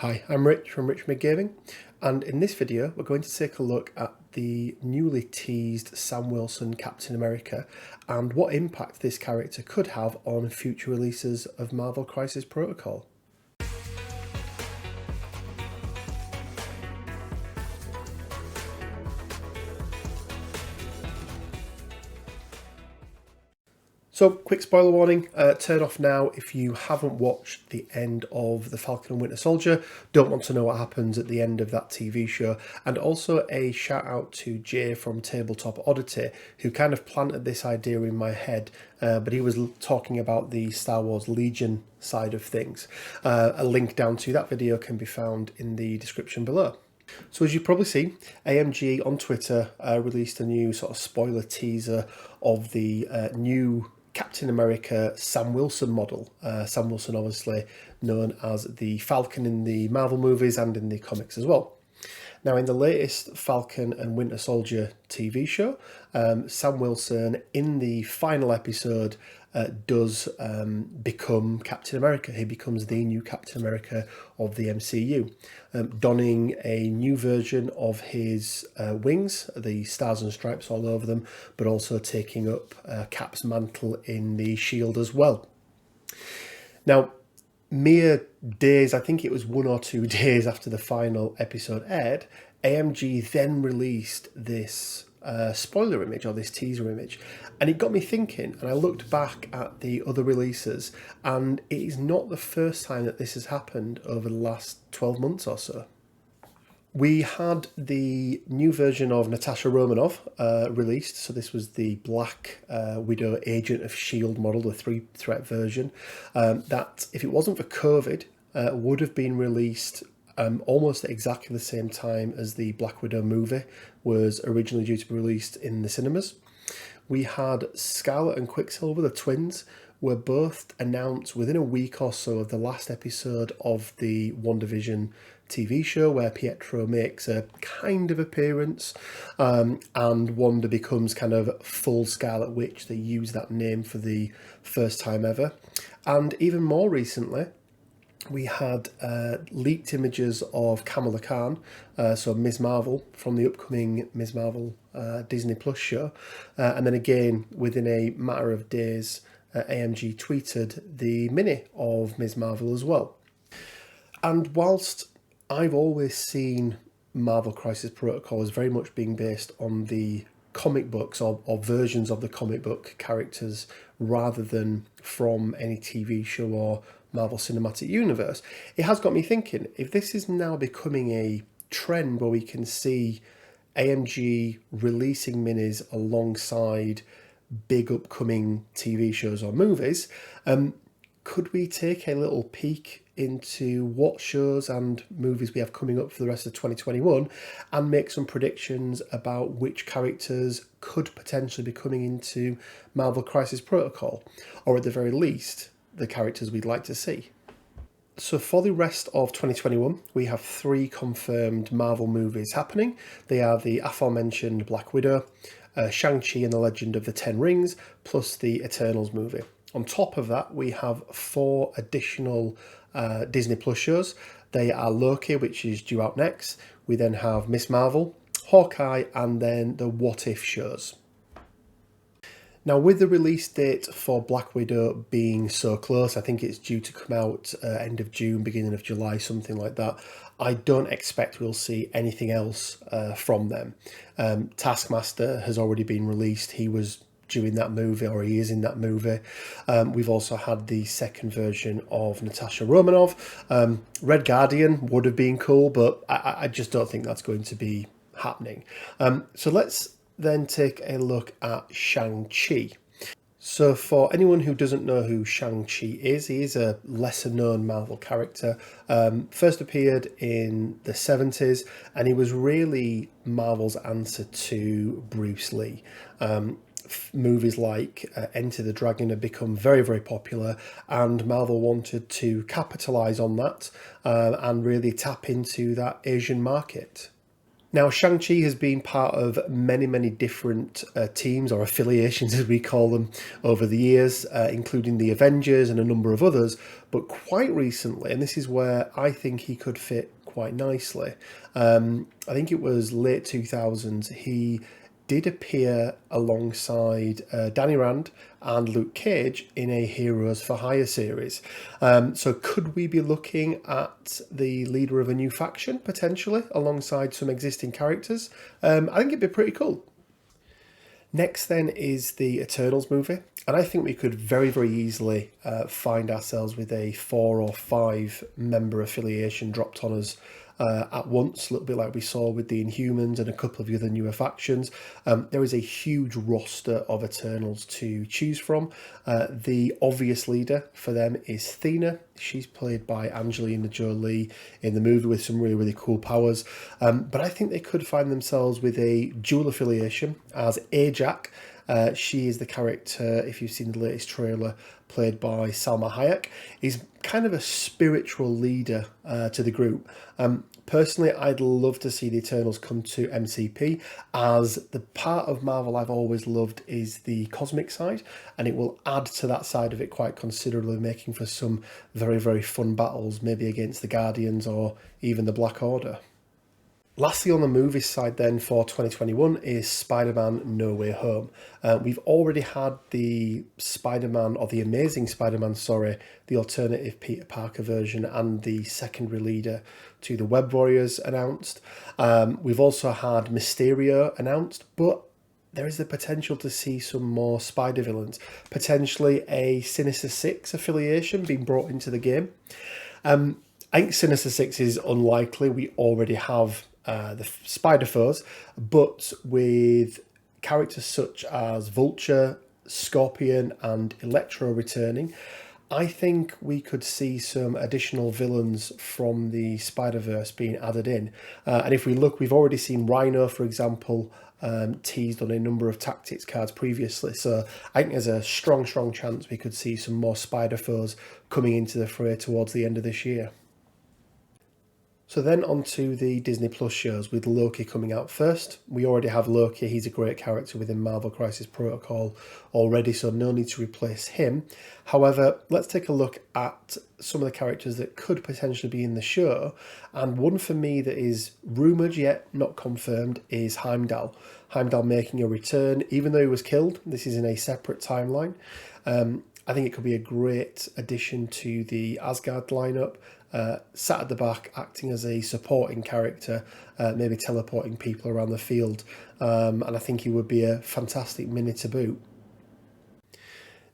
Hi, I'm Rich from Rich Mid Gaming, and in this video we're going to take a look at the newly teased Sam Wilson Captain America and what impact this character could have on future releases of Marvel Crisis Protocol. So, quick spoiler warning, turn off now if you haven't watched the end of The Falcon and Winter Soldier, don't want to know what happens at the end of that TV show, and also a shout out to Jay from Tabletop Oddity, who kind of planted this idea in my head, but he was talking about the Star Wars Legion side of things. A link down to that video can be found in the description below. So as you probably see, AMG on Twitter released a new sort of spoiler teaser of the new Captain America Sam Wilson model. Sam Wilson obviously known as the Falcon in the Marvel movies and in the comics as well. Now in the latest Falcon and Winter Soldier TV show, Sam Wilson in the final episode does become Captain America. He becomes the new Captain America of the MCU, donning a new version of his wings, the stars and stripes all over them, but also taking up Cap's mantle in the shield as well. Now, mere days, I think it was 1 or 2 days after the final episode aired, AMG then released this spoiler image, or this teaser image, and it got me thinking, and I looked back at the other releases, and it is not the first time that this has happened over the last 12 months or so. We had the new version of Natasha Romanoff released, so this was the Black Widow Agent of S.H.I.E.L.D. model, the 3-threat version, that, if it wasn't for COVID, would have been released almost at exactly the same time as the Black Widow movie was originally due to be released in the cinemas. We had Scarlet and Quicksilver, the twins, were both announced within a week or so of the last episode of the WandaVision TV show, where Pietro makes a kind of appearance and Wanda becomes kind of full Scarlet Witch. They use that name for the first time ever. And even more recently, we had leaked images of Kamala Khan, so Ms. Marvel, from the upcoming Ms. Marvel Disney Plus show. And then again, within a matter of days, AMG tweeted the mini of Ms. Marvel as well. And whilst I've always seen Marvel Crisis Protocol as very much being based on the comic books or versions of the comic book characters rather than from any TV show or Marvel Cinematic Universe, it has got me thinking, if this is now becoming a trend where we can see AMG releasing minis alongside big upcoming TV shows or movies, could we take a little peek into what shows and movies we have coming up for the rest of 2021 and make some predictions about which characters could potentially be coming into Marvel Crisis Protocol, or at the very least, the characters we'd like to see? So for the rest of 2021, we have 3 confirmed Marvel movies happening. They are the aforementioned Black Widow, Shang-Chi and the Legend of the Ten Rings, plus the Eternals movie. On top of that, we have 4 additional Disney Plus shows. They are Loki, which is due out next. We then have Ms. Marvel, Hawkeye, and then the What If shows. Now, with the release date for Black Widow being so close, I think it's due to come out end of June, beginning of July, something like that, I don't expect we'll see anything else from them. Taskmaster has already been released. He was due in that movie, or he is in that movie. We've also had the second version of Natasha Romanoff. Red Guardian would have been cool, but I just don't think that's going to be happening. So let's then take a look at Shang-Chi. So for anyone who doesn't know who Shang-Chi is, he is a lesser known Marvel character. First appeared in the 70s, and he was really Marvel's answer to Bruce Lee. Movies like Enter the Dragon had become very, very popular, and Marvel wanted to capitalise on that and really tap into that Asian market. Now, Shang-Chi has been part of many, many different teams or affiliations, as we call them, over the years, including the Avengers and a number of others. But quite recently, and this is where I think he could fit quite nicely, I think it was late 2000s, he did appear alongside Danny Rand and Luke Cage in a Heroes for Hire series. So could we be looking at the leader of a new faction, potentially, alongside some existing characters? I think it'd be pretty cool. Next then is the Eternals movie, and I think we could very, very easily find ourselves with a 4 or 5 member affiliation dropped on us at once, a little bit like we saw with the Inhumans and a couple of the other newer factions. There is a huge roster of Eternals to choose from. The obvious leader for them is Thena. She's played by Angelina Jolie in the movie with some really, really cool powers. But I think they could find themselves with a dual affiliation as Ajak. She is the character, if you've seen the latest trailer, played by Salma Hayek, is kind of a spiritual leader to the group. Personally, I'd love to see the Eternals come to MCP, as the part of Marvel I've always loved is the cosmic side, and it will add to that side of it quite considerably, making for some very, very fun battles, maybe against the Guardians or even the Black Order. Lastly, on the movie side then for 2021 is Spider-Man No Way Home. We've already had the Spider-Man, or the Amazing Spider-Man, sorry, the alternative Peter Parker version and the secondary leader to the Web Warriors announced. We've also had Mysterio announced, but there is the potential to see some more Spider villains, potentially a Sinister Six affiliation being brought into the game. I think Sinister Six is unlikely. We already have the Spider-Foes, but with characters such as Vulture, Scorpion and Electro returning, I think we could see some additional villains from the Spider-Verse being added in. And if we look, we've already seen Rhino, for example, teased on a number of tactics cards previously. So I think there's a strong chance we could see some more Spider-Foes coming into the fray towards the end of this year. So then on to the Disney Plus shows, with Loki coming out first. We already have Loki. He's a great character within Marvel Crisis Protocol already, so no need to replace him. However, let's take a look at some of the characters that could potentially be in the show. And one for me that is rumoured yet not confirmed is Heimdall. Heimdall making a return, even though he was killed. This is in a separate timeline. I think it could be a great addition to the Asgard lineup. Sat at the back, acting as a supporting character, maybe teleporting people around the field. And I think he would be a fantastic mini to boot.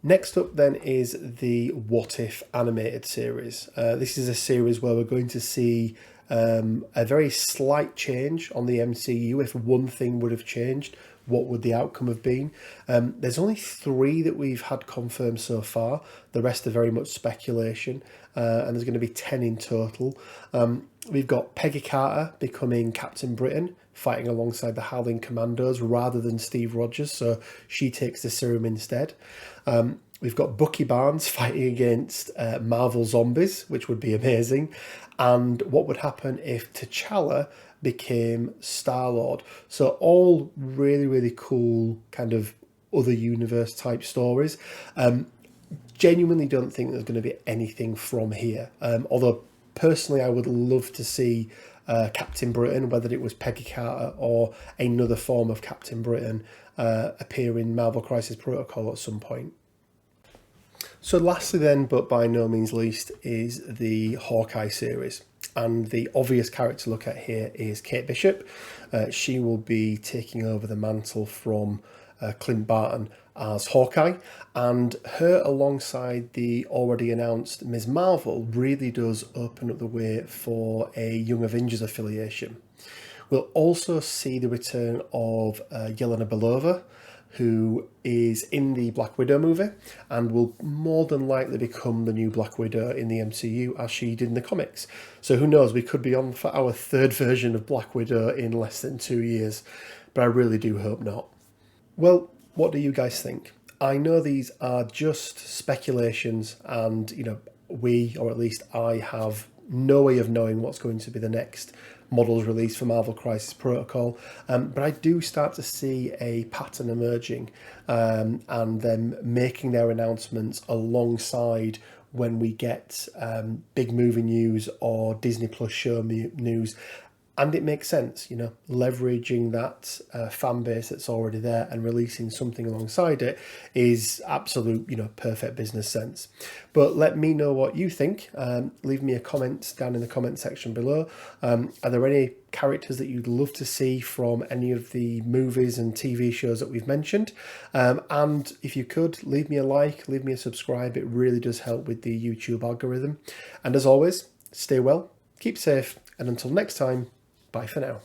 Next up then is the What If animated series. This is a series where we're going to see a very slight change on the MCU. If one thing would have changed, what would the outcome have been? There's only 3 that we've had confirmed so far. The rest are very much speculation, and there's going to be 10 in total. We've got Peggy Carter becoming Captain Britain, fighting alongside the Howling Commandos rather than Steve Rogers, so she takes the serum instead. We've got Bucky Barnes fighting against Marvel zombies, which would be amazing. And what would happen if T'Challa became Star-Lord? So all really, really cool kind of other universe type stories. Genuinely don't think there's going to be anything from here. Although personally I would love to see Captain Britain, whether it was Peggy Carter or another form of Captain Britain, appear in Marvel Crisis Protocol at some point. So lastly then, but by no means least, is the Hawkeye series. And the obvious character to look at here is Kate Bishop. She will be taking over the mantle from Clint Barton as Hawkeye, and her alongside the already announced Ms. Marvel really does open up the way for a Young Avengers affiliation. We'll also see the return of Yelena Belova, who is in the Black Widow movie and will more than likely become the new Black Widow in the MCU, as she did in the comics. So who knows, we could be on for our 3rd version of Black Widow in less than 2 years, but I really do hope not. Well, what do you guys think? I know these are just speculations, and we, or at least I, have no way of knowing what's going to be the next models released for Marvel Crisis Protocol, but I do start to see a pattern emerging, and them making their announcements alongside when we get big movie news or Disney Plus show news. And it makes sense, leveraging that fan base that's already there and releasing something alongside it is absolute, perfect business sense. But let me know what you think. Leave me a comment down in the comment section below. Are there any characters that you'd love to see from any of the movies and TV shows that we've mentioned? And if you could, leave me a like, leave me a subscribe. It really does help with the YouTube algorithm. And as always, stay well, keep safe, and until next time, bye for now.